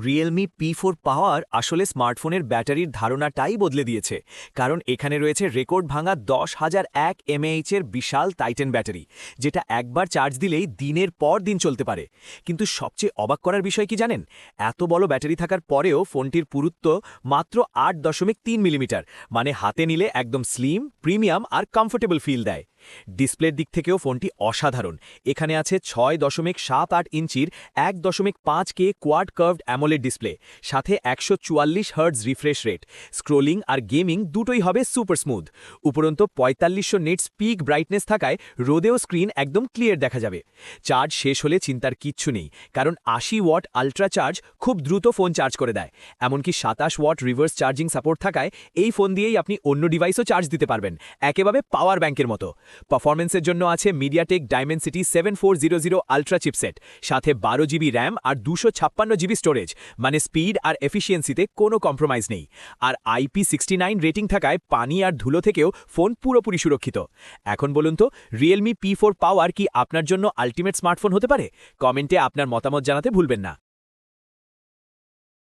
Realme P4 পাওয়ার আসলে স্মার্টফোনের ব্যাটারির ধারণাটাই বদলে দিয়েছে, কারণ এখানে রয়েছে রেকর্ড ভাঙা 10,001 mAh-এর বিশাল টাইটান ব্যাটারি, যেটা একবার চার্জ দিলেই দিনের পর দিন চলতে পারে। কিন্তু সবচেয়ে অবাক করার বিষয় কি জানেন? এত বড় ব্যাটারি থাকার পরেও ফোনটির পুরুত্ব মাত্র 8.3 মিলিমিটার, মানে হাতে নিলে একদম স্লিম, প্রিমিয়াম আর কমফোর্টেবল ফিল দেয়। ডিসপ্লের দিক থেকেও ফোনটি অসাধারণ। এখানে আছে 6.78 ইঞ্চির 1.5K quad curved AMOLED display, সাথে 144 হার্টজ রিফ্রেশ রেট। স্ক্রোলিং আর গেমিং দুটোই হবে সুপার স্মুথ। উপরন্তু 4500 নিটস পিক ব্রাইটনেস থাকায় রোদেও স্ক্রিন একদম ক্লিয়ার দেখা যাবে। চার্জ শেষ হলে চিন্তার কিচ্ছু নেই, কারণ 80 ওয়াট আল্ট্রা চার্জ খুব দ্রুত ফোন চার্জ করে দেয়। এমনকি 27 ওয়াট রিভার্স চার্জিং সাপোর্ট থাকায় এই ফোন দিয়েই আপনি অন্য ডিভাইসও চার্জ দিতে পারবেন, একেবারে পাওয়ার ব্যাংকের মতো। পারফরমেন্সের জন্য আছে মিডিয়াটেক ডাইমেনসিটি 7400 আলট্রা চিপসেট, সাথে 12GB র্যাম আর 256GB স্টোরেজ, মানে স্পিড আর এফিসিয়েন্সিতে কোনো কম্প্রোমাইজ নেই। আর IP69 রেটিং থাকায় পানি আর ধুলো থেকেও ফোন পুরোপুরি সুরক্ষিত। এখন বলুন তো, রিয়েলমি P4 পাওয়ার কি আপনার জন্য আল্টিমেট স্মার্টফোন হতে পারে? কমেন্টে আপনার মতামত জানাতে ভুলবেন না।